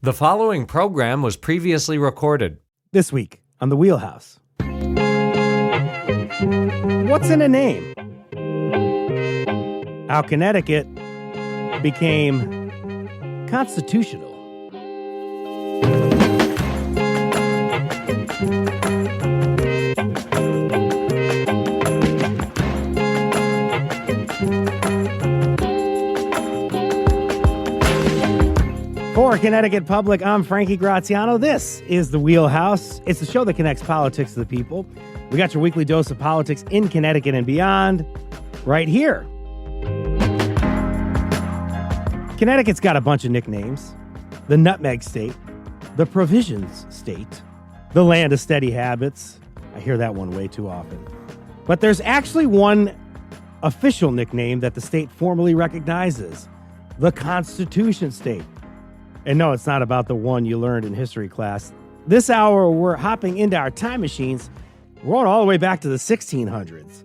The following program was previously recorded. This week on The Wheelhouse. What's in a name? How Connecticut became constitutional. For Connecticut Public, I'm Frankie Graziano. This is The Wheelhouse. It's the show that connects politics to the people. We got your weekly dose of politics in Connecticut and beyond right here. Connecticut's got a bunch of nicknames. The Nutmeg State, the Provisions State, the Land of Steady Habits. I hear that one way too often. But there's actually one official nickname that the state formally recognizes, the Constitution State. And no, it's not about the one you learned in history class. This hour, we're hopping into our time machines. We're going all the way back to the 1600s.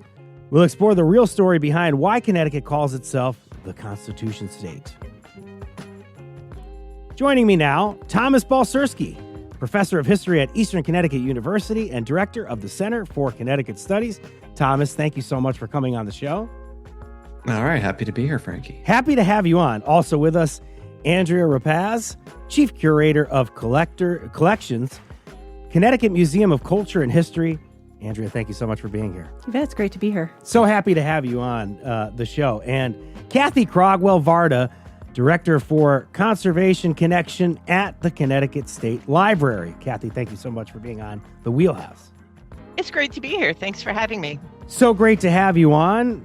We'll explore the real story behind why Connecticut calls itself the Constitution State. Joining me now, Thomas Balcerski, professor of history at Eastern Connecticut University and director of the Center for Connecticut Studies. Thomas, thank you so much for coming on the show. All right, happy to be here, Frankie. Happy to have you on. Also with us, Andrea Rapaz, Chief Curator of Collections, Connecticut Museum of Culture and History. Andrea, thank you so much for being here. You bet, it's great to be here. So happy to have you on the show. And Kathy Crogwell-Varda, Director for Conservation Connection at the Connecticut State Library. Kathy, thank you so much for being on The Wheelhouse. It's great to be here. Thanks for having me. So great to have you on.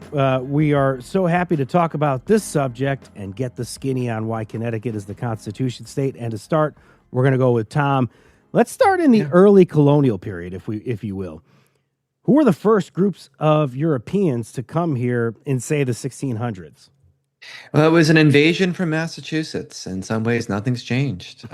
We are so happy to talk about this subject and get the skinny on why Connecticut is the Constitution State. And to start, we're going to go with Tom. Let's start in the early colonial period, if you will. Who were the first groups of Europeans to come here in, say, the 1600s? Well, it was an invasion from Massachusetts. In some ways, nothing's changed.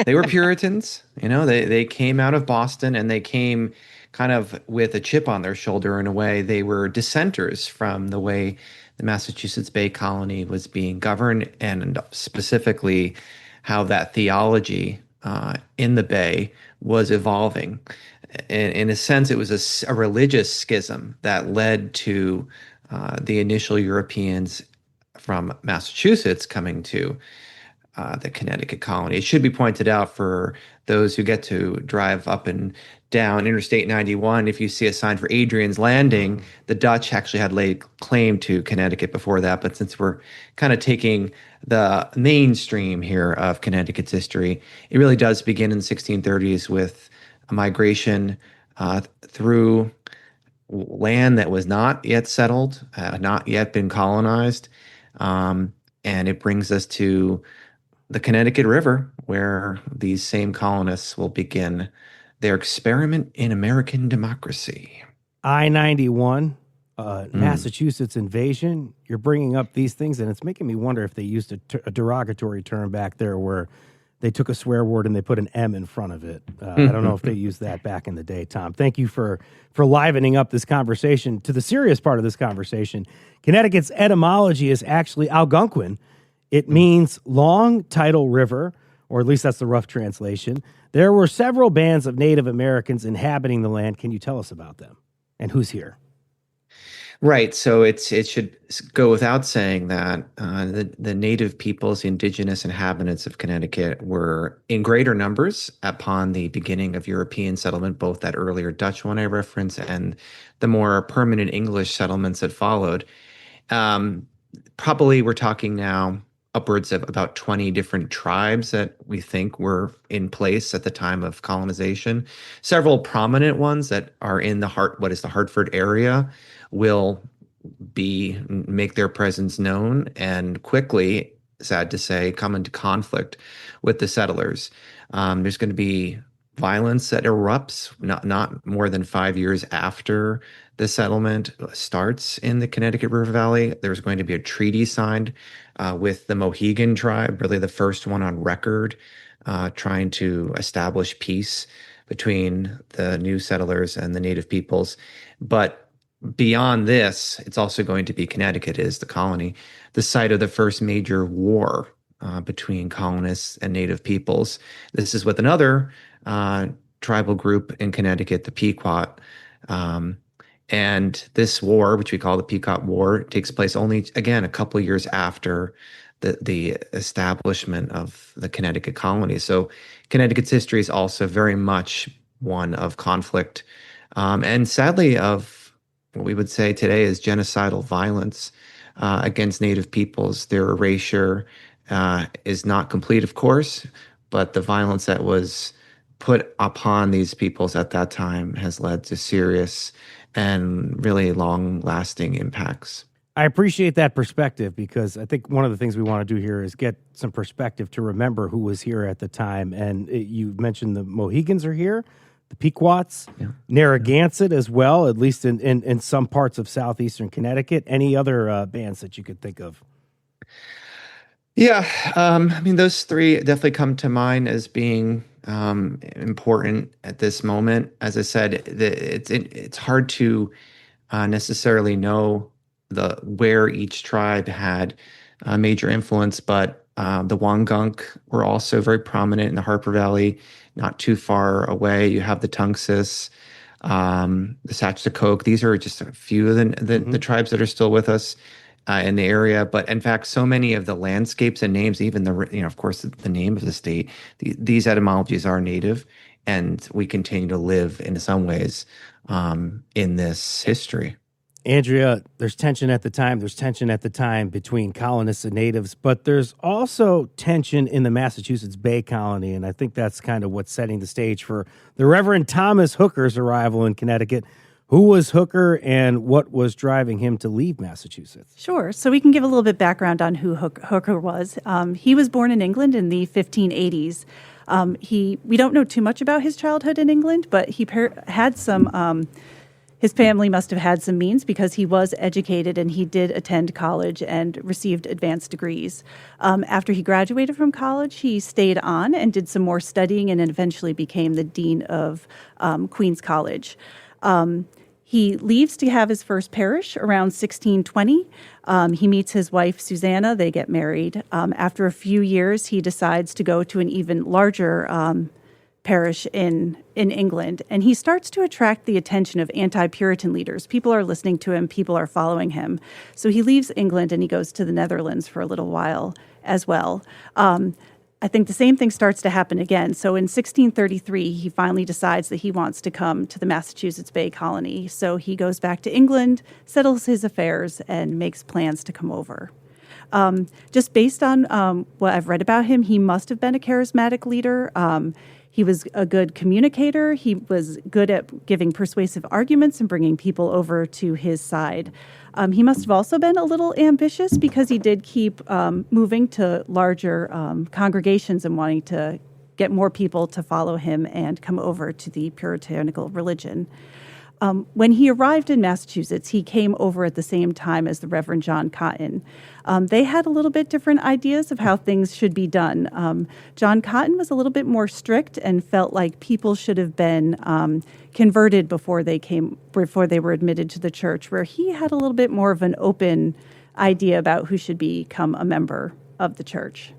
They were Puritans. They came out of Boston, and they came kind of with a chip on their shoulder in a way. They were dissenters from the way the Massachusetts Bay Colony was being governed, and specifically how that theology in the Bay was evolving. In a sense, it was a religious schism that led to the initial Europeans from Massachusetts coming to the Connecticut colony. It should be pointed out for those who get to drive up and down Interstate 91, if you see a sign for Adrian's Landing, the Dutch actually had laid claim to Connecticut before that. But since we're kind of taking the mainstream here of Connecticut's history, it really does begin in the 1630s with a migration through land that was not yet settled, not yet been colonized. And it brings us to the Connecticut River, where these same colonists will begin their experiment in American democracy. I-91, Massachusetts invasion. You're bringing up these things, and it's making me wonder if they used a derogatory term back there where they took a swear word and they put an M in front of it. I don't know if they used that back in the day, Tom. Thank you for livening up this conversation. To the serious part of this conversation, Connecticut's etymology is actually Algonquin. It means long tidal river, or at least that's the rough translation. There were several bands of Native Americans inhabiting the land. Can you tell us about them and who's here? Right. So it should go without saying that the native peoples, the indigenous inhabitants of Connecticut, were in greater numbers upon the beginning of European settlement, both that earlier Dutch one I referenced and the more permanent English settlements that followed. Probably we're talking now upwards of about 20 different tribes that we think were in place at the time of colonization. Several prominent ones that are in what is the Hartford area will make their presence known and quickly, sad to say, come into conflict with the settlers. There's going to be violence that erupts not more than 5 years after the settlement starts in the Connecticut River Valley. There's going to be a treaty signed with the Mohegan tribe, really the first one on record, trying to establish peace between the new settlers and the native peoples. But beyond this, it's also going to be Connecticut is the colony, the site of the first major war between colonists and native peoples. This is with another tribal group in Connecticut, the Pequot. Um, and this war, which we call the Pequot War, takes place only, again, a couple of years after the establishment of the Connecticut colony. So Connecticut's history is also very much one of conflict, and sadly of what we would say today is genocidal violence against Native peoples. Their erasure is not complete, of course, but the violence that was put upon these peoples at that time has led to serious and really long-lasting impacts. I appreciate that perspective because I think one of the things we want to do here is get some perspective to remember who was here at the time. And you mentioned the Mohegans are here, the Pequots, Narragansett as well, at least in some parts of southeastern Connecticut. Any other bands that you could think of? Yeah, I mean, those three definitely come to mind as being important at this moment. As I said, it's hard to necessarily know where each tribe had a major influence, but the Wangunk were also very prominent in the Harper Valley, not too far away. You have the Tungus, the Sachacoke. These are just a few of the tribes that are still with us in the area. But in fact, so many of the landscapes and names, even of course, the name of the state, these etymologies are native, and we continue to live in some ways in this history. Andrea, there's tension at the time. There's tension at the time between colonists and natives, but there's also tension in the Massachusetts Bay Colony, and I think that's kind of what's setting the stage for the Reverend Thomas Hooker's arrival in Connecticut. Who was Hooker, and what was driving him to leave Massachusetts? Sure. So we can give a little bit background on who Hooker was. He was born in England in the 1580s. We don't know too much about his childhood in England, but he had some... His family must have had some means because he was educated and he did attend college and received advanced degrees. After he graduated from college, he stayed on and did some more studying and eventually became the dean of Queens College. He leaves to have his first parish around 1620. He meets his wife, Susanna. They get married. After a few years, he decides to go to an even larger parish in England, and he starts to attract the attention of anti-Puritan leaders. People are listening to him, people are following him. So he leaves England and he goes to the Netherlands for a little while as well. I think the same thing starts to happen again. So in 1633, he finally decides that he wants to come to the Massachusetts Bay Colony. So he goes back to England, settles his affairs, and makes plans to come over. Just based on what I've read about him, he must have been a charismatic leader. He was a good communicator. He was good at giving persuasive arguments and bringing people over to his side. He must have also been a little ambitious because he did keep moving to larger congregations and wanting to get more people to follow him and come over to the puritanical religion. When he arrived in Massachusetts, he came over at the same time as the Reverend John Cotton. They had a little bit different ideas of how things should be done. John Cotton was a little bit more strict and felt like people should have been converted before they were admitted to the church, where he had a little bit more of an open idea about who should become a member of the church.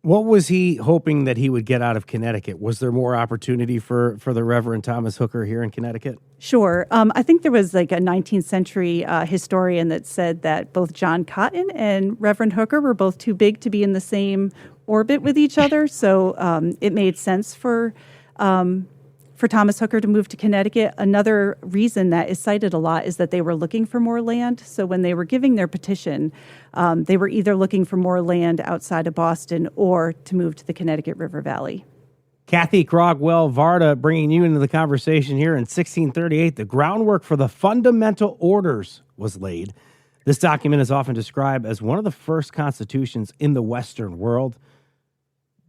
What was he hoping that he would get out of Connecticut? Was there more opportunity for the Reverend Thomas Hooker here in Connecticut? Sure. I think there was like a 19th century historian that said that both John Cotton and Reverend Hooker were both too big to be in the same orbit with each other. So it made sense for Thomas Hooker to move to Connecticut. Another reason that is cited a lot is that they were looking for more land. So when they were giving their petition, they were either looking for more land outside of Boston or to move to the Connecticut River Valley. Kathy Crogwell Varda bringing you into the conversation here. In 1638, the groundwork for the fundamental orders was laid. This document is often described as one of the first constitutions in the Western world,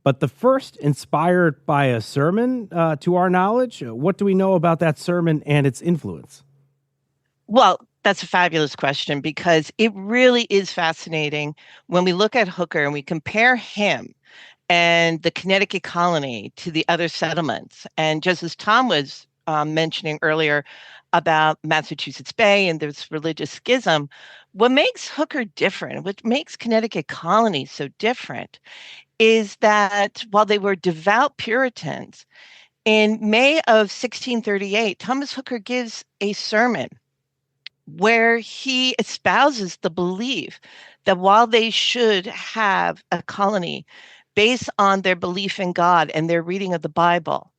but the first inspired by a sermon, to our knowledge. What do we know about that sermon and its influence? Well, that's a fabulous question because it really is fascinating when we look at Hooker and we compare him and the Connecticut colony to the other settlements. And just as Tom was mentioning earlier about Massachusetts Bay and this religious schism, what makes Hooker different, what makes Connecticut colony so different, is that while they were devout Puritans, in May of 1638, Thomas Hooker gives a sermon where he espouses the belief that while they should have a colony based on their belief in God and their reading of the Bible,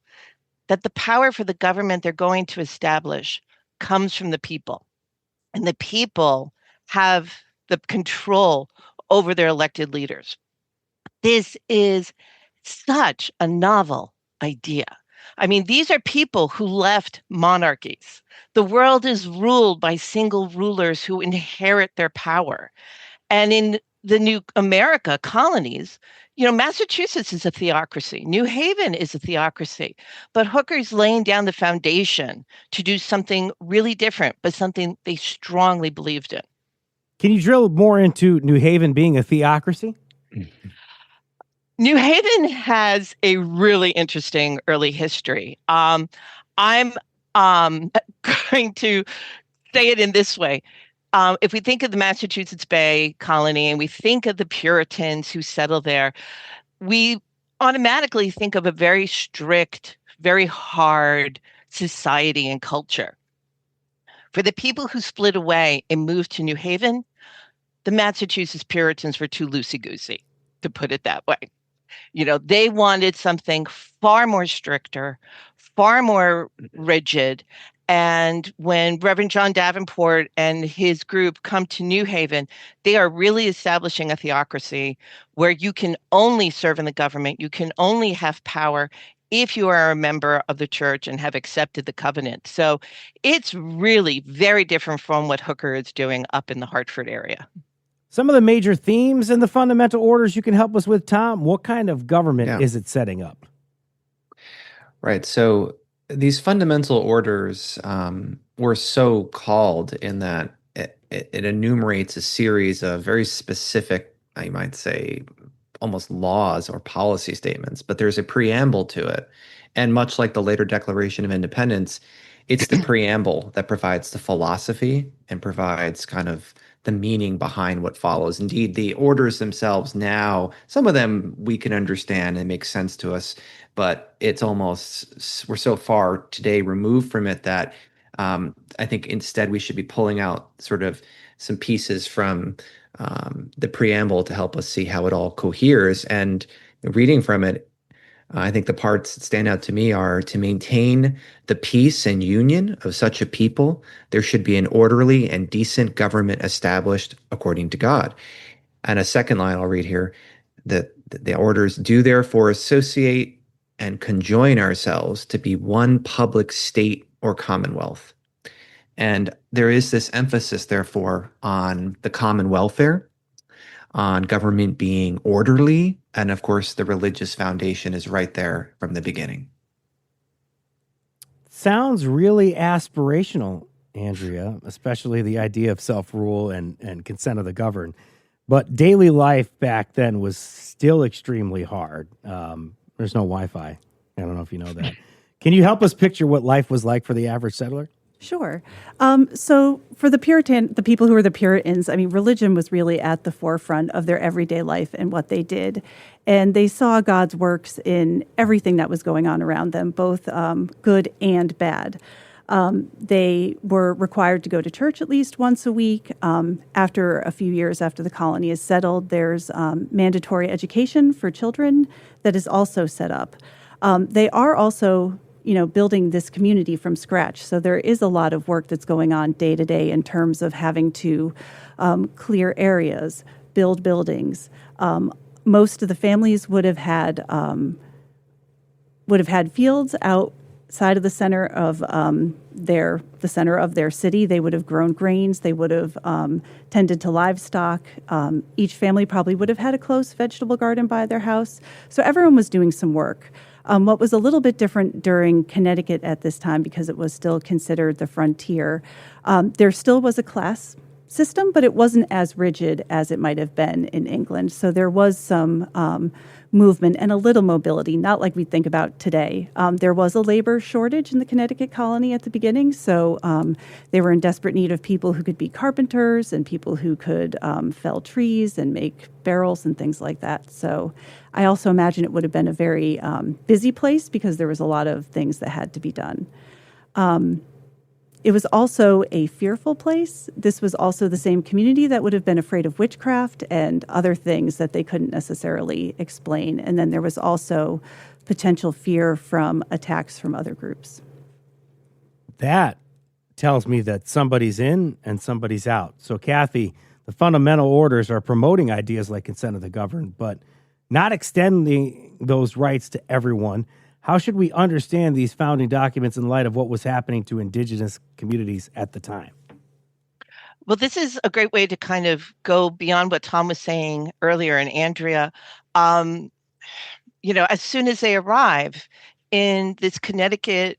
that the power for the government they're going to establish comes from the people. And the people have the control over their elected leaders. This is such a novel idea. I mean, these are people who left monarchies. The world is ruled by single rulers who inherit their power. And in the new America colonies, Massachusetts is a theocracy. New Haven is a theocracy. But Hooker's laying down the foundation to do something really different, but something they strongly believed in. Can you drill more into New Haven being a theocracy? New Haven has a really interesting early history. I'm going to say it in this way. If we think of the Massachusetts Bay colony and we think of the Puritans who settled there, we automatically think of a very strict, very hard society and culture. For the people who split away and moved to New Haven, the Massachusetts Puritans were too loosey-goosey, to put it that way. They wanted something far more stricter, far more rigid. And when Reverend John Davenport and his group come to New Haven, they are really establishing a theocracy where you can only serve in the government, you can only have power if you are a member of the church and have accepted the covenant. So it's really very different from what Hooker is doing up in the Hartford area. Some of the major themes in the fundamental orders you can help us with, Tom. What kind of government is it setting up? Right. So these fundamental orders were so called in that it enumerates a series of very specific, you might say, almost laws or policy statements, but there's a preamble to it. And much like the later Declaration of Independence, it's the preamble that provides the philosophy and provides kind of the meaning behind what follows. Indeed, the orders themselves now, some of them we can understand and make sense to us, but it's almost, we're so far today removed from it that I think instead we should be pulling out sort of some pieces from the preamble to help us see how it all coheres. And reading from it, I think the parts that stand out to me are to maintain the peace and union of such a people, there should be an orderly and decent government established according to God. And a second line I'll read here, that the orders do therefore associate and conjoin ourselves to be one public state or commonwealth. And there is this emphasis, therefore, on the common welfare, on government being orderly, and of course, the religious foundation is right there from the beginning. Sounds really aspirational, Andrea, especially the idea of self-rule and consent of the governed. But daily life back then was still extremely hard. There's no Wi-Fi. I don't know if you know that. Can you help us picture what life was like for the average settler? Sure. So for the people who were the Puritans, I mean, religion was really at the forefront of their everyday life and what they did. And they saw God's works in everything that was going on around them, both good and bad. They were required to go to church at least once a week. After a few years after the colony is settled, there's mandatory education for children that is also set up. They are also building this community from scratch. So there is a lot of work that's going on day to day in terms of having to clear areas, build buildings. Most of the families would have had fields outside of the center of their city. They would have grown grains. They would have tended to livestock. Each family probably would have had a close vegetable garden by their house. So everyone was doing some work. What was a little bit different during Connecticut at this time, because it was still considered the frontier, there still was a class system, but it wasn't as rigid as it might have been in England. So there was some movement and a little mobility, not like we think about today. There was a labor shortage in the Connecticut colony at the beginning, so they were in desperate need of people who could be carpenters and people who could fell trees and make barrels and things like that. So I also imagine it would have been a very busy place because there was a lot of things that had to be done. It was also a fearful place. This was also the same community that would have been afraid of witchcraft and other things that they couldn't necessarily explain. And then there was also potential fear from attacks from other groups. That tells me that somebody's in and somebody's out. So, Kathy, the fundamental orders are promoting ideas like consent of the governed, but not extending those rights to everyone. How should we understand these founding documents in light of what was happening to indigenous communities at the time? Well, this is a great way to kind of go beyond what Tom was saying earlier and Andrea. As soon as they arrive in this Connecticut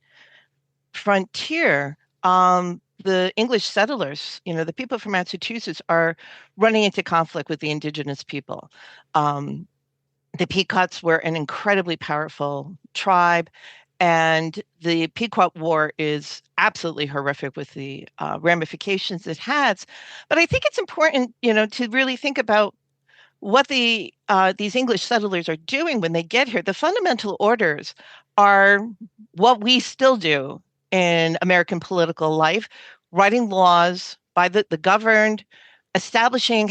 frontier, the English settlers, the people from Massachusetts, are running into conflict with the indigenous people. The Pequots were an incredibly powerful tribe, and the Pequot War is absolutely horrific with the ramifications it has. But I think it's important, to really think about what these English settlers are doing when they get here. The fundamental orders are what we still do in American political life, writing laws by the governed, establishing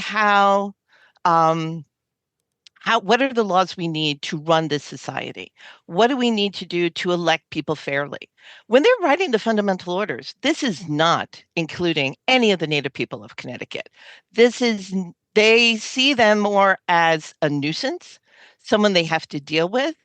what are the laws we need to run this society? What do we need to do to elect people fairly? When they're writing the fundamental orders, this is not including any of the Native people of Connecticut. They see them more as a nuisance, someone they have to deal with.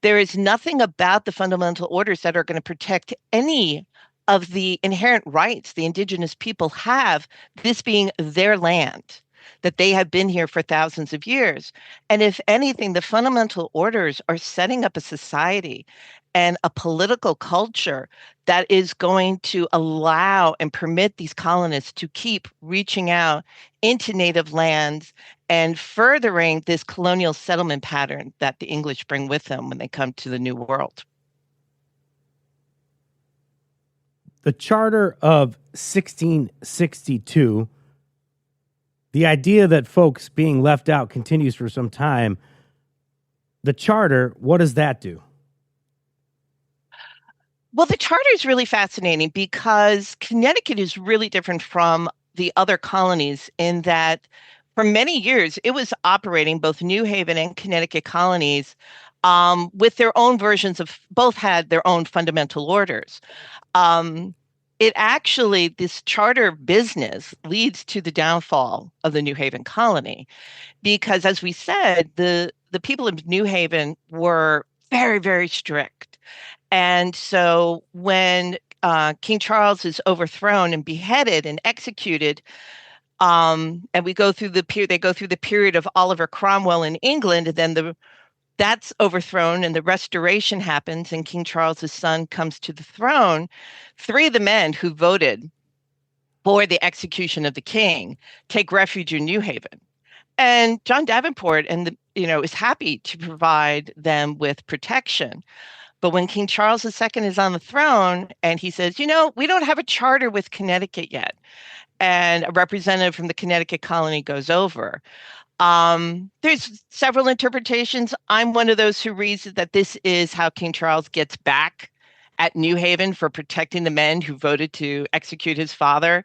There is nothing about the fundamental orders that are going to protect any of the inherent rights the indigenous people have, this being their land, that they have been here for thousands of years. And if anything, the fundamental orders are setting up a society and a political culture that is going to allow and permit these colonists to keep reaching out into native lands and furthering this colonial settlement pattern that the English bring with them when they come to the New World. The Charter of 1662, the idea that folks being left out continues for some time. The charter, what does that do? Well, the charter is really fascinating because Connecticut is really different from the other colonies in that for many years it was operating, both New Haven and Connecticut colonies, with their own versions of, both had their own fundamental orders. This charter business leads to the downfall of the New Haven colony because, as we said, the people of New Haven were very, very strict. And so when King Charles is overthrown and beheaded and executed, and they go through the period of Oliver Cromwell in England, and then that's overthrown and the restoration happens and King Charles's son comes to the throne. Three of the men who voted for the execution of the king take refuge in New Haven. And John Davenport is happy to provide them with protection. But when King Charles II is on the throne and he says, we don't have a charter with Connecticut yet, and a representative from the Connecticut colony goes over, there's several interpretations. I'm one of those who reads that this is how King Charles gets back at New Haven for protecting the men who voted to execute his father,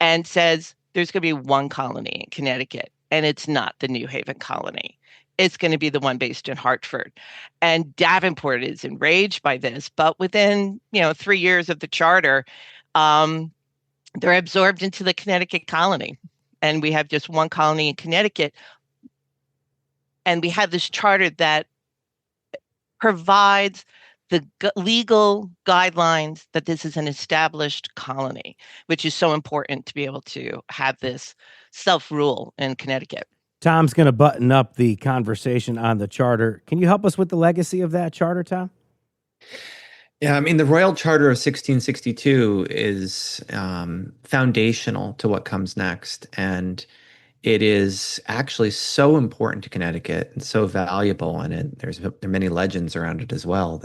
and says there's going to be one colony in Connecticut, and it's not the New Haven colony. It's going to be the one based in Hartford. And Davenport is enraged by this, but within 3 years of the charter, they're absorbed into the Connecticut colony. And we have just one colony in Connecticut. And we have this charter that provides the legal guidelines that this is an established colony, which is so important to be able to have this self-rule in Connecticut. Tom's going to button up the conversation on the charter. Can you help us with the legacy of that charter, Tom? Yeah, I mean, the Royal Charter of 1662 is foundational to what comes next. And it is actually so important to Connecticut and so valuable. And there are many legends around it as well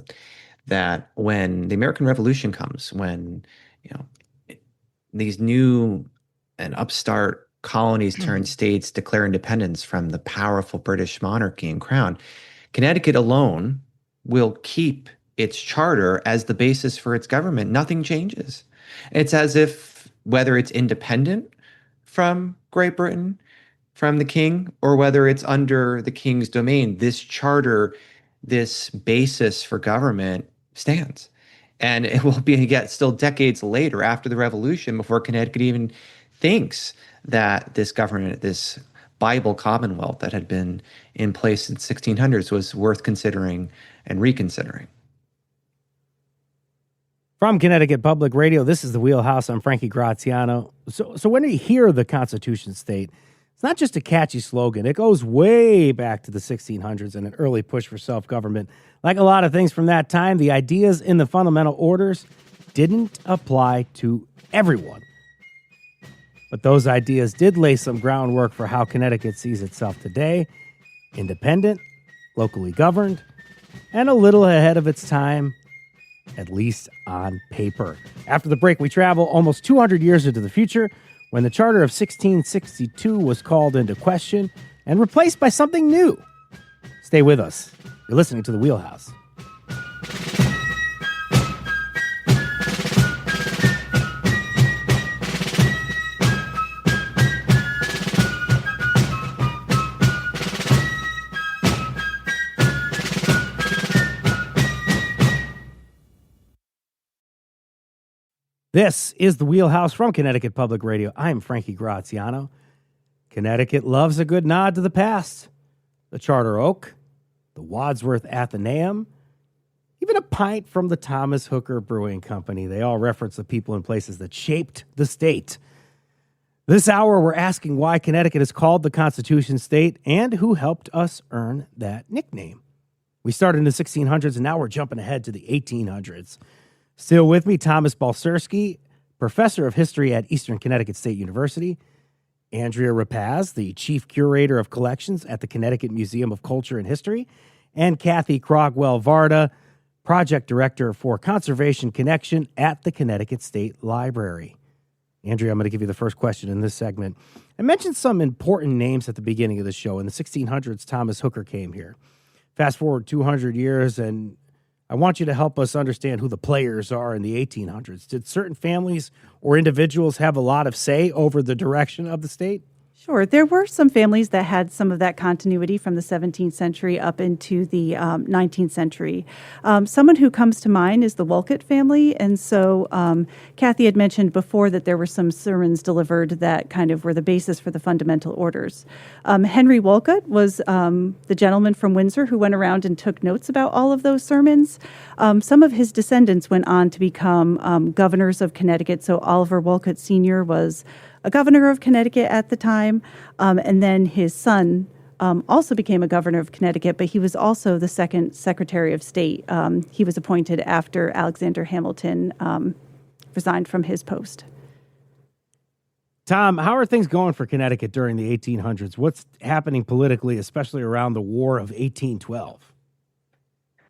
that when the American Revolution comes, when, you know, these new and upstart colonies turn states, declare independence from the powerful British monarchy and crown, Connecticut alone will keep its charter as the basis for its government. Nothing changes. It's as if whether it's independent from Great Britain, from the king, or whether it's under the king's domain, this charter, this basis for government stands. And it will be yet still decades later after the revolution before Connecticut even thinks that this government, this Bible Commonwealth that had been in place in the 1600s was worth considering and reconsidering. From Connecticut Public Radio, this is The Wheelhouse. I'm Frankie Graziano. So when you hear the Constitution State, it's not just a catchy slogan. It goes way back to the 1600s and an early push for self-government. Like a lot of things from that time, the ideas in the fundamental orders didn't apply to everyone. But those ideas did lay some groundwork for how Connecticut sees itself today: independent, locally governed, and a little ahead of its time, at least on paper. After the break, we travel almost 200 years into the future when the Charter of 1662 was called into question and replaced by something new. Stay with us. You're listening to The Wheelhouse. This is The Wheelhouse from Connecticut Public Radio. I'm Frankie Graziano. Connecticut loves a good nod to the past. The Charter Oak, the Wadsworth Athenaeum, even a pint from the Thomas Hooker Brewing Company. They all reference the people and places that shaped the state. This hour, we're asking why Connecticut is called the Constitution State and who helped us earn that nickname. We started in the 1600s, and now we're jumping ahead to the 1800s. Still with me, Thomas Balcerski, professor of history at Eastern Connecticut State University, Andrea Rapaz, the chief curator of collections at the Connecticut Museum of Culture and History, and Kathy Crogwell-Varda, project director for Conservation Connection at the Connecticut State Library. Andrea, I'm going to give you the first question in this segment. I mentioned some important names at the beginning of the show. In the 1600s, Thomas Hooker came here. Fast forward 200 years, and I want you to help us understand who the players are in the 1800s. Did certain families or individuals have a lot of say over the direction of the state? Sure. There were some families that had some of that continuity from the 17th century up into the 19th century. Someone who comes to mind is the Wolcott family. And so Kathy had mentioned before that there were some sermons delivered that kind of were the basis for the fundamental orders. Henry Wolcott was the gentleman from Windsor who went around and took notes about all of those sermons. Some of his descendants went on to become governors of Connecticut. So Oliver Wolcott Sr. was a governor of Connecticut at the time, and then his son also became a governor of Connecticut, but he was also the second Secretary of State. He was appointed after Alexander Hamilton resigned from his post. Tom, how are things going for Connecticut during the 1800s? What's happening politically, especially around the War of 1812?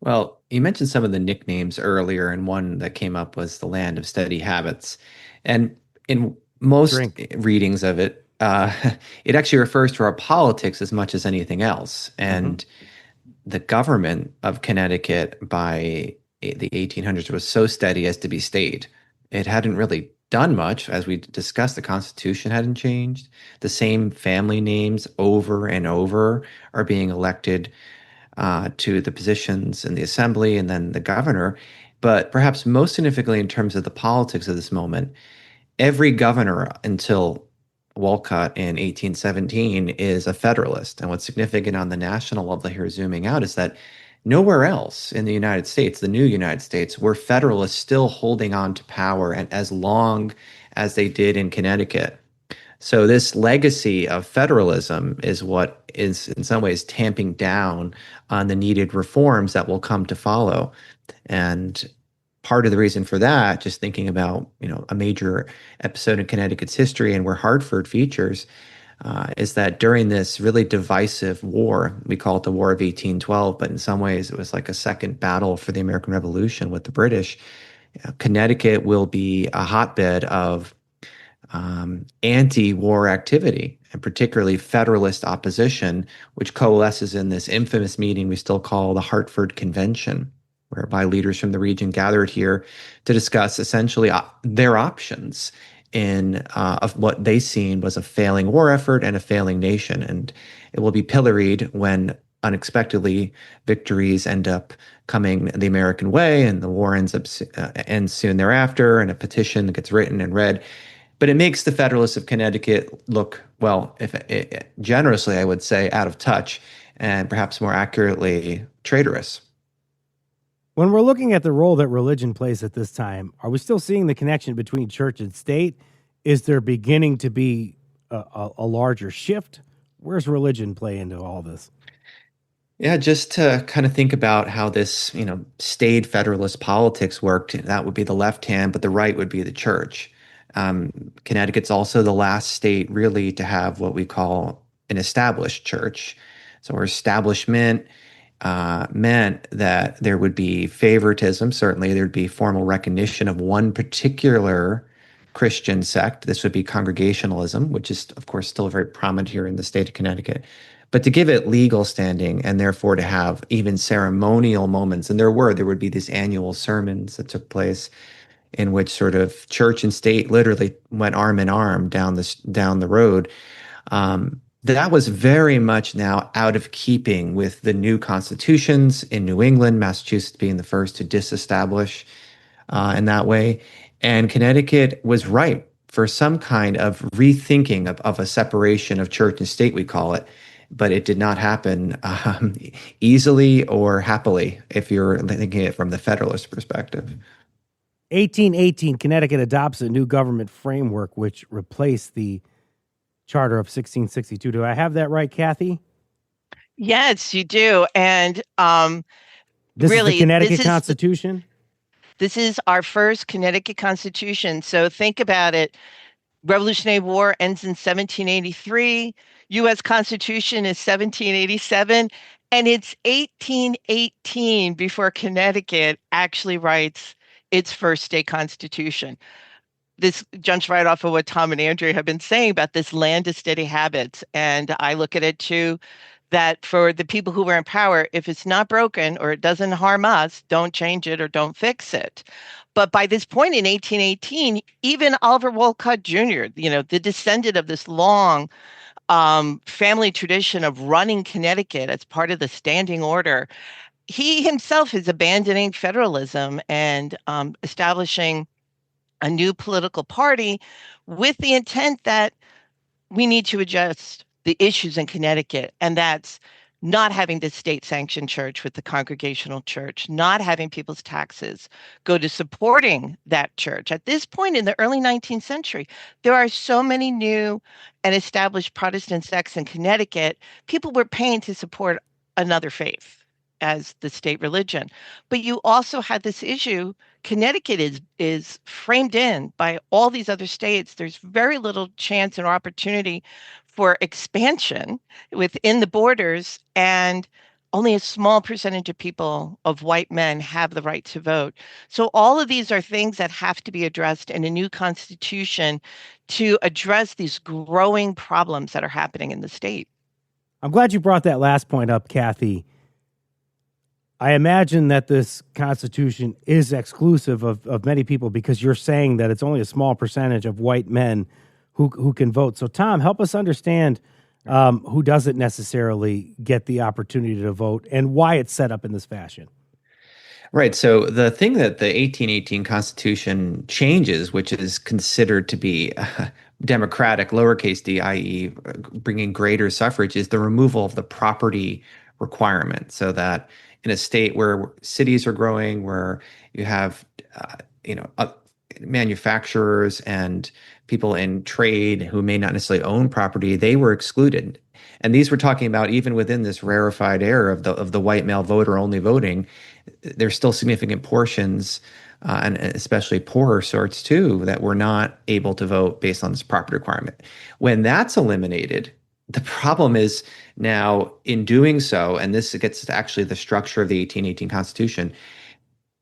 Well, you mentioned some of the nicknames earlier, and one that came up was the Land of Steady Habits. And in most readings of it, it actually refers to our politics as much as anything else. And the government of Connecticut by the 1800s was so steady as to be stayed. It hadn't really done much. As we discussed, the Constitution hadn't changed. The same family names over and over are being elected to the positions in the assembly and then the governor. But perhaps most significantly in terms of the politics of this moment, every governor until Wolcott in 1817 is a Federalist. And what's significant on the national level here, zooming out, is that nowhere else in the United States, the new United States, were Federalists still holding on to power and as long as they did in Connecticut. So this legacy of federalism is what is in some ways tamping down on the needed reforms that will come to follow. And part of the reason for that, just thinking about, a major episode in Connecticut's history and where Hartford features, is that during this really divisive war, we call it the War of 1812, but in some ways it was like a second battle for the American Revolution with the British. Connecticut will be a hotbed of anti-war activity, and particularly Federalist opposition, which coalesces in this infamous meeting we still call the Hartford Convention, whereby leaders from the region gathered here to discuss essentially their options in of what they seen was a failing war effort and a failing nation. And it will be pilloried when unexpectedly victories end up coming the American way, and the war ends soon thereafter, and a petition gets written and read. But it makes the Federalists of Connecticut look, well, if generously, I would say, out of touch, and perhaps more accurately, traitorous. When we're looking at the role that religion plays at this time, are we still seeing the connection between church and state? Is there beginning to be a larger shift? Where's religion play into all this? Yeah, just to kind of think about how this, staid Federalist politics worked, that would be the left hand, but the right would be the church. Connecticut's also the last state really to have what we call an established church. So our establishment meant that there would be favoritism. Certainly, there'd be formal recognition of one particular Christian sect. This would be Congregationalism, which is, of course, still very prominent here in the state of Connecticut. But to give it legal standing, and therefore to have even ceremonial moments, and there would be these annual sermons that took place in which sort of church and state literally went arm in arm down the road. That was very much now out of keeping with the new constitutions in New England, Massachusetts being the first to disestablish in that way. And Connecticut was ripe for some kind of rethinking of a separation of church and state, we call it. But it did not happen easily or happily, if you're thinking it from the Federalist perspective. 1818, Connecticut adopts a new government framework which replaced the Charter of 1662. Do I have that right, Kathy? Yes, you do. And This really, is the Connecticut Constitution? This is our first Connecticut Constitution. So think about it. Revolutionary War ends in 1783. U.S. Constitution is 1787. And it's 1818 before Connecticut actually writes its first state constitution. This jumps right off of what Tom and Andrea have been saying about this land of steady habits. And I look at it too, that for the people who were in power, if it's not broken or it doesn't harm us, don't change it or don't fix it. But by this point in 1818, even Oliver Wolcott Jr., the descendant of this long family tradition of running Connecticut as part of the standing order, he himself is abandoning federalism and establishing a new political party with the intent that we need to adjust the issues in Connecticut. And that's not having the state-sanctioned church with the Congregational church, not having people's taxes go to supporting that church. At this point in the early 19th century, there are so many new and established Protestant sects in Connecticut, people were paying to support another faith as the state religion. But you also had this issue. Connecticut is framed in by all these other states. There's very little chance or opportunity for expansion within the borders, and only a small percentage of people, of white men, have the right to vote. So all of these are things that have to be addressed in a new constitution to address these growing problems that are happening in the state. I'm glad you brought that last point up, Kathy. I imagine that this Constitution is exclusive of many people because you're saying that it's only a small percentage of white men who can vote. So, Tom, help us understand who doesn't necessarily get the opportunity to vote and why it's set up in this fashion. Right. So the thing that the 1818 Constitution changes, which is considered to be democratic, lowercase d, i.e., bringing greater suffrage, is the removal of the property requirement, so that in a state where cities are growing, where you have, manufacturers and people in trade who may not necessarily own property, they were excluded. And these we're talking about even within this rarefied era of the white male voter only voting, there's still significant portions, and especially poorer sorts too, that were not able to vote based on this property requirement. When that's eliminated, the problem is now in doing so, and this gets to actually the structure of the 1818 Constitution,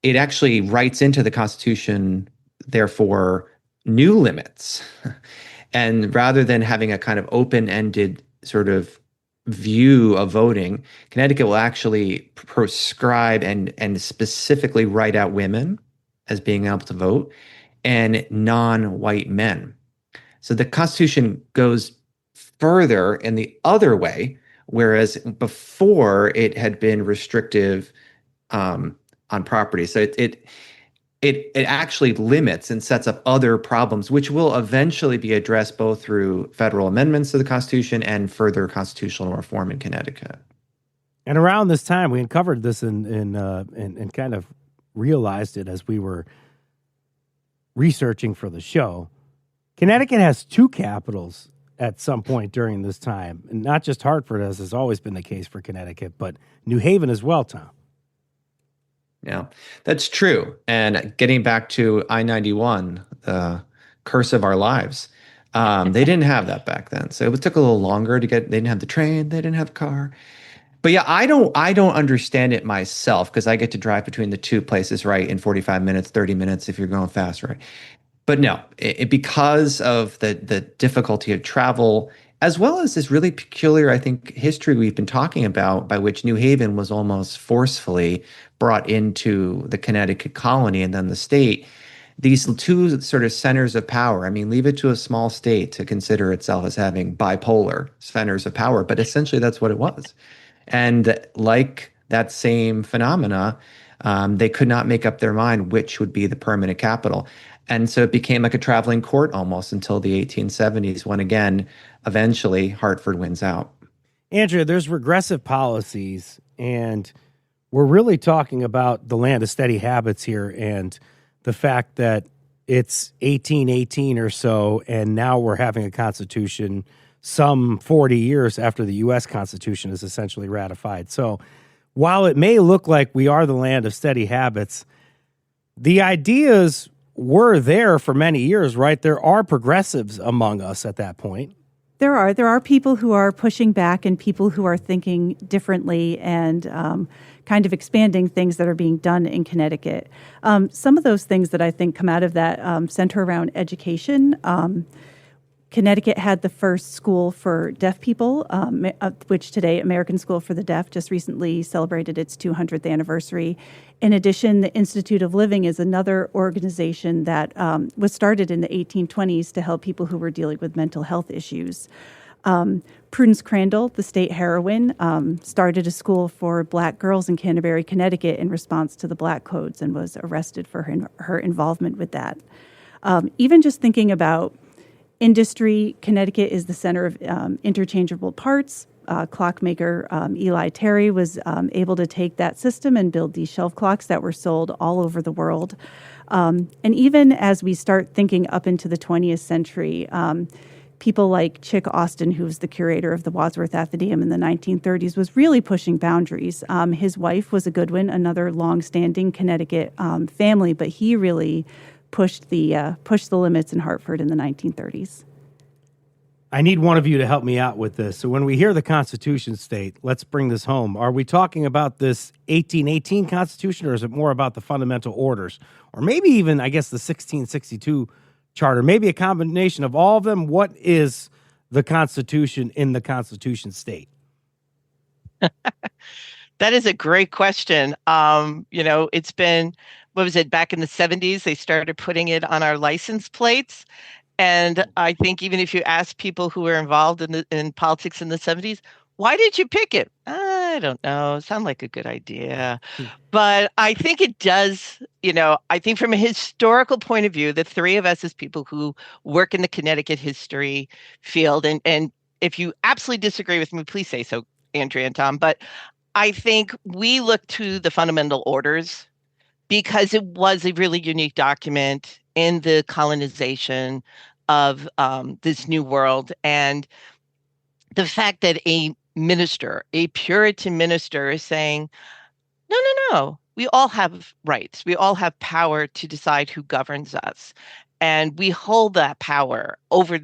it actually writes into the Constitution, therefore, new limits. And rather than having a kind of open-ended sort of view of voting, Connecticut will actually prescribe and specifically write out women as being able to vote and non-white men. So the Constitution goes further in the other way, whereas before it had been restrictive on property. So it actually limits and sets up other problems, which will eventually be addressed both through federal amendments to the Constitution and further constitutional reform in Connecticut. And around this time, we uncovered this and kind of realized it as we were researching for the show. Connecticut has two capitals at some point during this time, and not just Hartford, as has always been the case for Connecticut, but New Haven as well, Tom. Yeah, that's true. And getting back to I-91, the curse of our lives, they didn't have that back then. So it took a little longer to get, they didn't have the train, they didn't have a car. But yeah, I don't understand it myself because I get to drive between the two places, right, in 45 minutes, 30 minutes if you're going fast, right? But no, because of the difficulty of travel, as well as this really peculiar, I think, history we've been talking about, by which New Haven was almost forcefully brought into the Connecticut colony and then the state, these two sort of centers of power. I mean, leave it to a small state to consider itself as having bipolar centers of power, but essentially that's what it was. And like that same phenomena, they could not make up their mind which would be the permanent capital. And so it became like a traveling court almost until the 1870s, when again, eventually Hartford wins out. Andrea, there's regressive policies, and we're really talking about the land of steady habits here and the fact that it's 1818 or so, and now we're having a constitution some 40 years after the U.S. Constitution is essentially ratified. So while it may look like we are the land of steady habits, the ideas were there for many years, right? There are progressives among us at that point. There are people who are pushing back and people who are thinking differently and kind of expanding things that are being done in Connecticut. Some of those things that I think come out of that center around education. Connecticut had the first school for deaf people, which today, American School for the Deaf, just recently celebrated its 200th anniversary. In addition, the Institute of Living is another organization that was started in the 1820s to help people who were dealing with mental health issues. Prudence Crandall, the state heroine, started a school for Black girls in Canterbury, Connecticut, in response to the Black codes, and was arrested for her involvement with that. Even just thinking about industry, Connecticut is the center of interchangeable parts. Clockmaker Eli Terry was able to take that system and build these shelf clocks that were sold all over the world. And even as we start thinking up into the 20th century, people like Chick Austin, who was the curator of the Wadsworth Athenaeum in the 1930s, was really pushing boundaries. His wife was a Goodwin, another longstanding Connecticut family, but he really pushed the limits in Hartford in the 1930s. I need one of you to help me out with this. So when we hear the Constitution state, let's bring this home. Are we talking about this 1818 Constitution, or is it more about the fundamental orders? Or maybe even, I guess, the 1662 Charter? Maybe a combination of all of them. What is the Constitution in the Constitution state? That is a great question. It's been, what was it, back in the 70s, they started putting it on our license plates. And I think even if you ask people who were involved in politics in the 70s, why did you pick it? I don't know. Sound like a good idea. But I think it does, I think from a historical point of view, the three of us as people who work in the Connecticut history field, and if you absolutely disagree with me, please say so, Andrea and Tom, but I think we look to the fundamental orders because it was a really unique document. in the colonization of this new world. And the fact that a minister, a Puritan minister, is saying, no, no, no, we all have rights. We all have power to decide who governs us. And we hold that power over,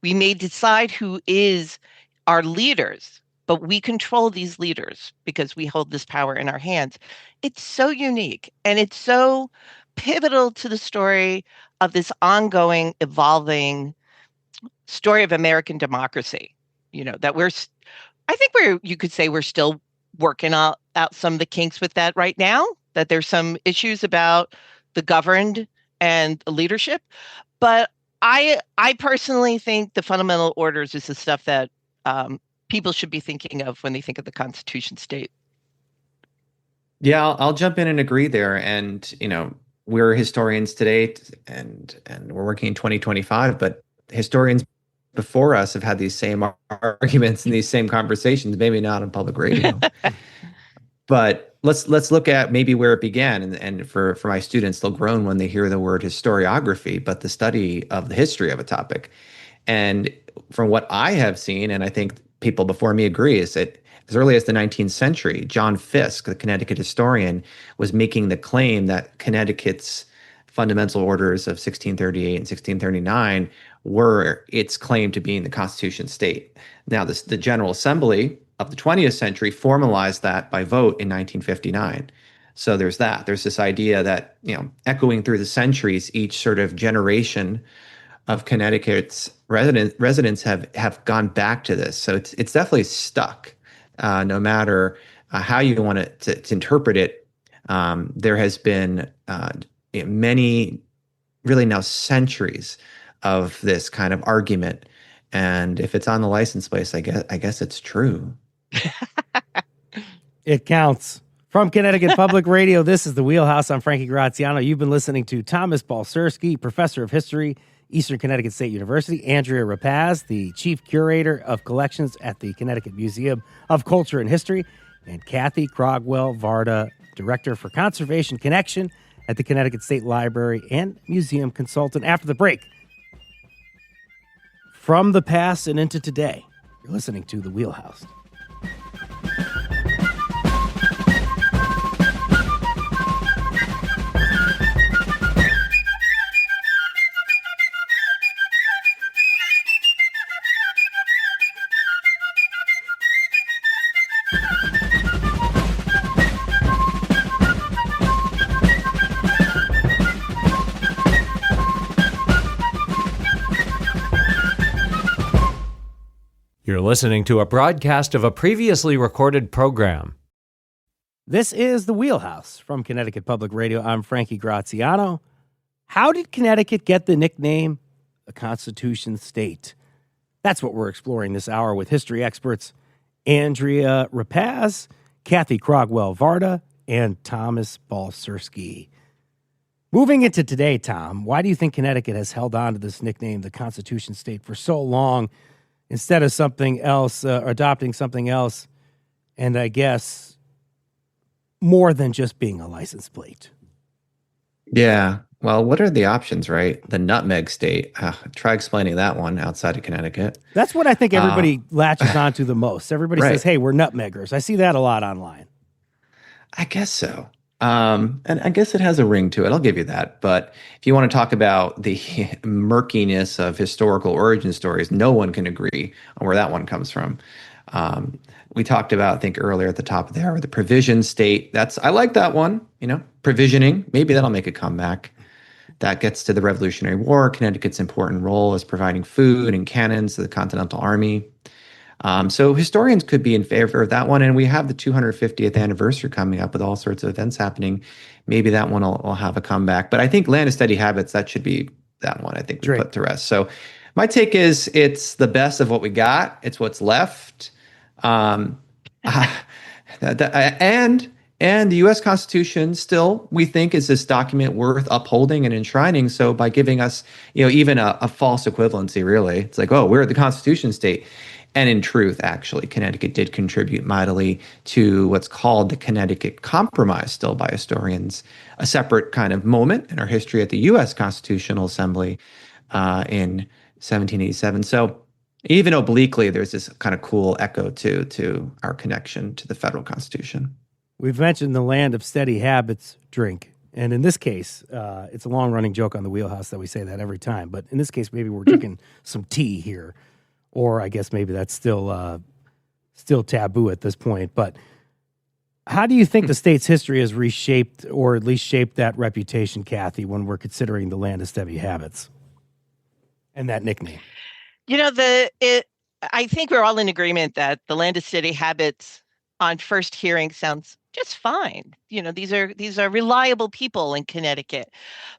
we may decide who is our leaders, but we control these leaders because we hold this power in our hands. It's so unique, and it's so pivotal to the story of this ongoing, evolving story of American democracy. That I think you could say we're still working out some of the kinks with that right now, that there's some issues about the governed and the leadership. But I personally think the fundamental orders is the stuff that people should be thinking of when they think of the Constitution state. Yeah, I'll jump in and agree there. And, we're historians today and we're working in 2025, but historians before us have had these same arguments and these same conversations, maybe not on public radio. But let's look at maybe where it began. And for my students, they'll groan when they hear the word historiography, but the study of the history of a topic. And from what I have seen, and I think people before me agree, is that as early as the 19th century, John Fiske, the Connecticut historian, was making the claim that Connecticut's fundamental orders of 1638 and 1639 were its claim to being the Constitution state. Now, the General Assembly of the 20th century formalized that by vote in 1959. So there's that. There's this idea that, echoing through the centuries, each sort of generation of Connecticut's residents have gone back to this. So it's definitely stuck, no matter how you want to interpret it. There has been many, really now centuries of this kind of argument. And if it's on the license plate, I guess it's true. It counts. From Connecticut Public Radio, this is The Wheelhouse. I'm Frankie Graziano. You've been listening to Thomas Balcerski, professor of history, Eastern Connecticut State University, Andrea Rapaz, the chief curator of collections at the Connecticut Museum of Culture and History, and Kathy Crogwell Varda, director for Conservation Connection at the Connecticut State Library and museum consultant. After the break, from the past and into today, you're listening to The Wheelhouse. You're listening to a broadcast of a previously recorded program. This is The Wheelhouse from Connecticut Public Radio. I'm Frankie Graziano. How did Connecticut get the nickname the Constitution State? That's what we're exploring this hour with history experts Andrea Rapaz, Kathy Crogwell Varda, and Thomas Balcerski. Moving into today, Tom, why do you think Connecticut has held on to this nickname, the Constitution State, for so long instead of something else, adopting something else, and I guess more than just being a license plate? Yeah. Well, what are the options, right? The nutmeg state. Try explaining that one outside of Connecticut. That's what I think everybody latches onto the most. Everybody Right. says, hey, we're nutmeggers. I see that a lot online. I guess so. And I guess it has a ring to it. I'll give you that. But if you want to talk about the murkiness of historical origin stories, no one can agree on where that one comes from. We talked about, I think earlier at the top of the hour, the provision state. I like that one, provisioning. Maybe that'll make a comeback. That gets to the Revolutionary War, Connecticut's important role as providing food and cannons to the Continental Army. So historians could be in favor of that one. And we have the 250th anniversary coming up with all sorts of events happening. Maybe that one will have a comeback. But I think land of steady habits, that should be that one I think we put to rest. So my take is it's the best of what we got. It's what's left. And the U.S. Constitution still, we think, is this document worth upholding and enshrining. So by giving us, even a false equivalency, really, it's like, oh, we're the Constitution state. And in truth, actually, Connecticut did contribute mightily to what's called the Connecticut Compromise, still by historians, a separate kind of moment in our history at the U.S. Constitutional Assembly in 1787. So even obliquely, there's this kind of cool echo to our connection to the federal Constitution. We've mentioned the land of steady habits drink. And in this case, it's a long-running joke on the Wheelhouse that we say that every time. But in this case, maybe we're drinking some tea here. Or I guess maybe that's still taboo at this point. But how do you think the state's history has reshaped or at least shaped that reputation, Kathy, when we're considering the land of steady habits and that nickname? I think we're all in agreement that the land of steady habits on first hearing sounds just fine. These are reliable people in Connecticut.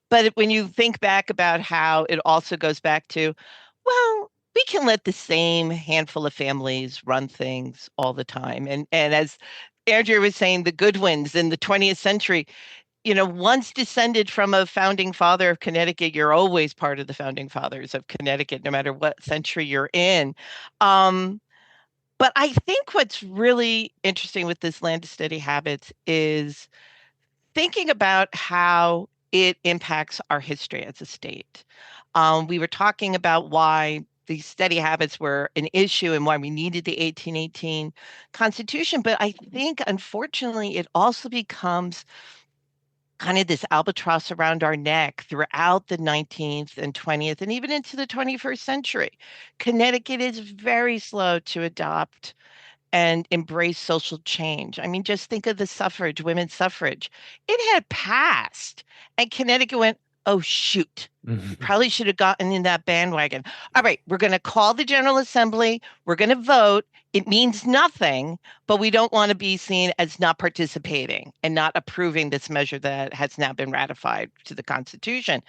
But when you think back about how it also goes back to, well, we can let the same handful of families run things all the time. And as Andrea was saying, the Goodwins in the 20th century, once descended from a founding father of Connecticut, you're always part of the founding fathers of Connecticut, no matter what century you're in. But I think what's really interesting with this land of steady habits is thinking about how it impacts our history as a state. We were talking about why these steady habits were an issue and why we needed the 1818 Constitution. But I think, unfortunately, it also becomes kind of this albatross around our neck throughout the 19th and 20th and even into the 21st century. Connecticut is very slow to adopt and embrace social change. I mean, just think of the suffrage, women's suffrage. It had passed, and Connecticut went, oh, shoot. We probably should have gotten in that bandwagon. All right, we're going to call the General Assembly. We're going to vote. It means nothing, but we don't want to be seen as not participating and not approving this measure that has now been ratified to the Constitution.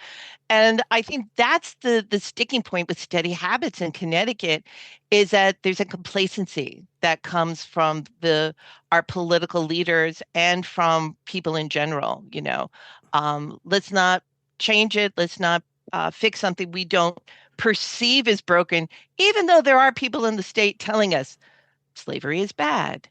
And I think that's the sticking point with steady habits in Connecticut, is that there's a complacency that comes from our political leaders and from people in general. Let's not change it. Let's not fix something we don't perceive as broken, even though there are people in the state telling us slavery is bad.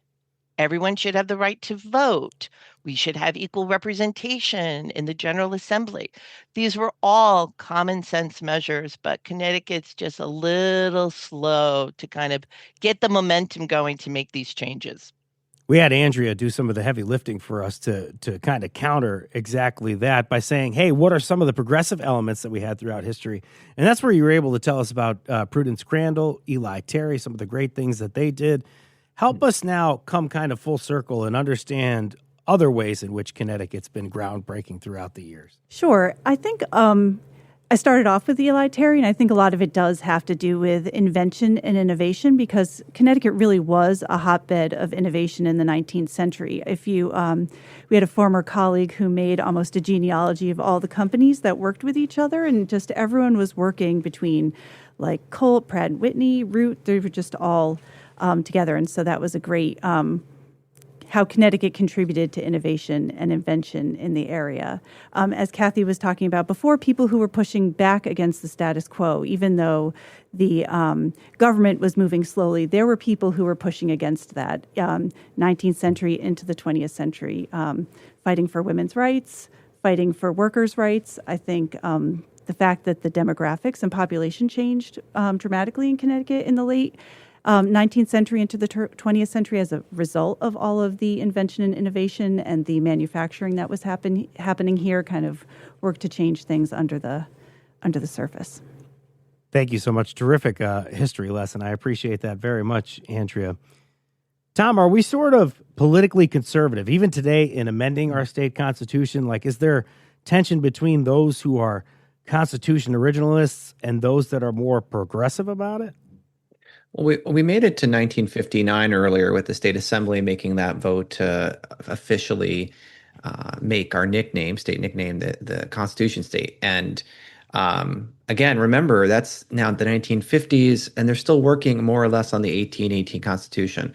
Everyone should have the right to vote. We should have equal representation in the General Assembly. These were all common sense measures, but Connecticut's just a little slow to kind of get the momentum going to make these changes. We had Andrea do some of the heavy lifting for us to kind of counter exactly that by saying, hey, what are some of the progressive elements that we had throughout history? And that's where you were able to tell us about Prudence Crandall, Eli Terry, some of the great things that they did. Help us now come kind of full circle and understand other ways in which Connecticut's been groundbreaking throughout the years. Sure. I think I started off with Eli Terry, and I think a lot of it does have to do with invention and innovation, because Connecticut really was a hotbed of innovation in the 19th century. We had a former colleague who made almost a genealogy of all the companies that worked with each other, and just everyone was working between like Colt, Pratt & Whitney, Root. They were just all together, and so that was a great how Connecticut contributed to innovation and invention in the area. As Kathy was talking about before, people who were pushing back against the status quo, even though the government was moving slowly, there were people who were pushing against that. 19th century into the 20th century, fighting for women's rights, fighting for workers' rights. I think the fact that the demographics and population changed dramatically in Connecticut in the late 19th century into the 20th century as a result of all of the invention and innovation and the manufacturing that was happening here kind of worked to change things under the surface. Thank you so much. Terrific history lesson. I appreciate that very much, Andrea. Tom, are we sort of politically conservative, even today, in amending our state constitution? Like, is there tension between those who are Constitution originalists and those that are more progressive about it? Well, we made it to 1959 earlier with the state assembly making that vote to officially make our nickname, state nickname, the Constitution state. And again, remember, that's now the 1950s, and they're still working more or less on the 1818 Constitution.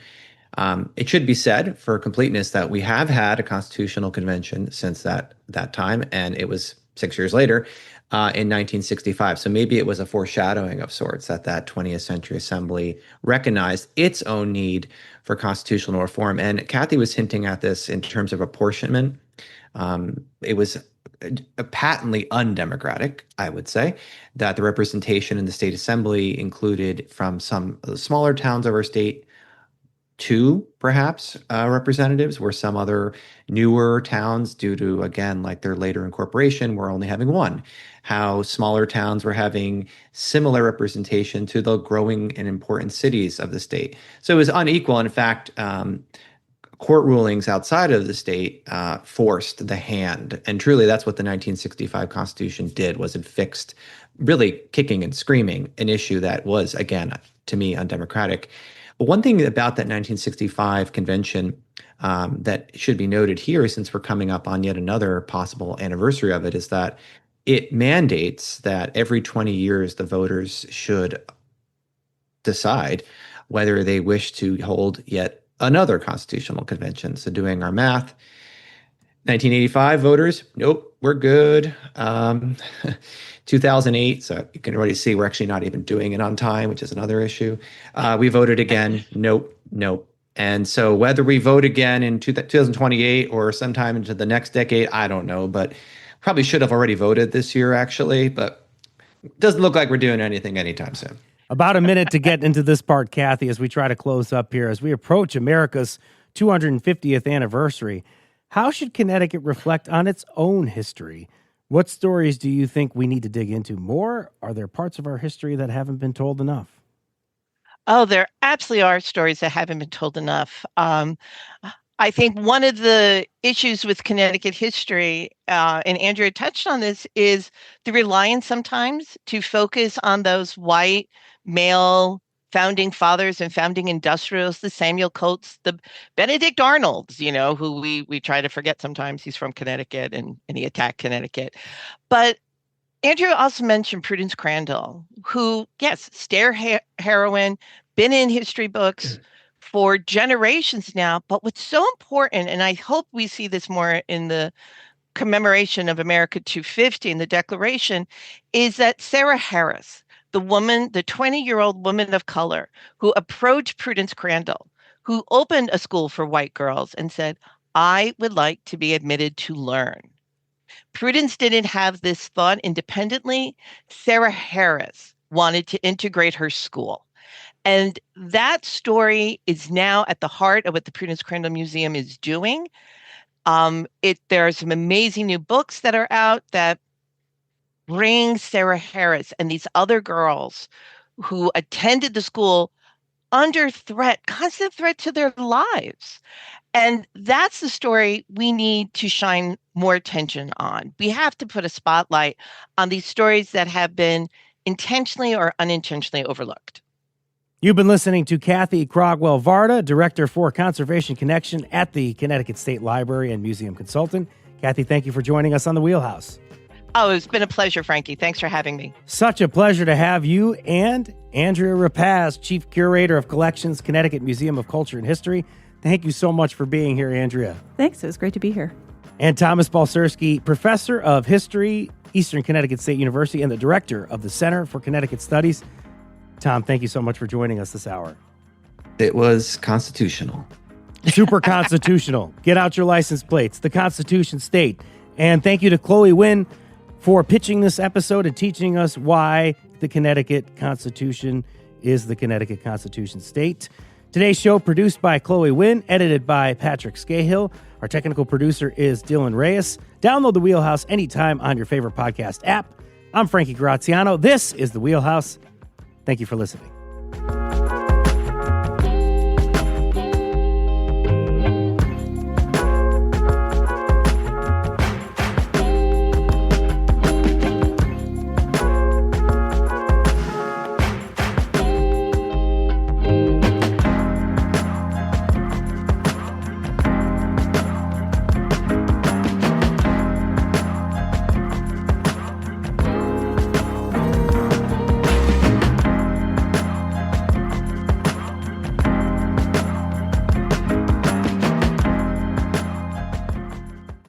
It should be said for completeness that we have had a constitutional convention since that time, and it was 6 years later, in 1965. So maybe it was a foreshadowing of sorts that 20th century assembly recognized its own need for constitutional reform. And Kathy was hinting at this in terms of apportionment. It was patently undemocratic, I would say, that the representation in the state assembly included from some of the smaller towns of our state two, perhaps, representatives, where some other newer towns, due to, again, like their later incorporation, were only having one. How smaller towns were having similar representation to the growing and important cities of the state. So it was unequal. In fact, court rulings outside of the state forced the hand. And truly, that's what the 1965 Constitution did, was it fixed, really kicking and screaming, an issue that was, again, to me, undemocratic. But one thing about that 1965 convention that should be noted here, since we're coming up on yet another possible anniversary of it, is that it mandates that every 20 years the voters should decide whether they wish to hold yet another constitutional convention. So doing our math, 1985 voters, nope, we're good. 2008, so you can already see we're actually not even doing it on time, which is another issue. We voted again, nope. And so whether we vote again in 2028 or sometime into the next decade, I don't know, but probably should have already voted this year, actually, but it doesn't look like we're doing anything anytime soon. About a minute to get into this part, Kathy, as we try to close up here. As we approach America's 250th anniversary, how should Connecticut reflect on its own history? What stories do you think we need to dig into more? Are there parts of our history that haven't been told enough? Oh, there absolutely are stories that haven't been told enough. I think one of the issues with Connecticut history, and Andrea touched on this, is the reliance sometimes to focus on those white male founding fathers and founding industrials, the Samuel Coates, the Benedict Arnolds, who we try to forget sometimes. He's from Connecticut and he attacked Connecticut. But Andrew also mentioned Prudence Crandall, who, yes, stair heroine, been in history books for generations now. But what's so important, and I hope we see this more in the commemoration of America 250 in the Declaration, is that Sarah Harris, the 20-year-old woman of color who approached Prudence Crandall, who opened a school for white girls and said, I would like to be admitted to learn. Prudence didn't have this thought independently. Sarah Harris wanted to integrate her school. And that story is now at the heart of what the Prudence Crandall Museum is doing. There are some amazing new books that are out that bring Sarah Harris and these other girls who attended the school under threat, constant threat to their lives. And that's the story we need to shine more attention on. We have to put a spotlight on these stories that have been intentionally or unintentionally overlooked. You've been listening to Kathy Crogwell-Varda, Director for Conservation Connection at the Connecticut State Library and Museum Consultant. Kathy, thank you for joining us on The Wheelhouse. Oh, it's been a pleasure, Frankie. Thanks for having me. Such a pleasure to have you and Andrea Rapaz, Chief Curator of Collections, Connecticut Museum of Culture and History. Thank you so much for being here, Andrea. Thanks. It was great to be here. And Thomas Balcerski, Professor of History, Eastern Connecticut State University, and the Director of the Center for Connecticut Studies. Tom, thank you so much for joining us this hour. It was constitutional. Super constitutional. Get out your license plates. The Constitution State. And thank you to Chloe Wynn for pitching this episode and teaching us why the Connecticut Constitution is the Connecticut Constitution State. Today's show produced by Chloe Wynn, edited by Patrick Scahill. Our technical producer is Dylan Reyes. Download The Wheelhouse anytime on your favorite podcast app. I'm Frankie Graziano. This is The Wheelhouse. Thank you for listening.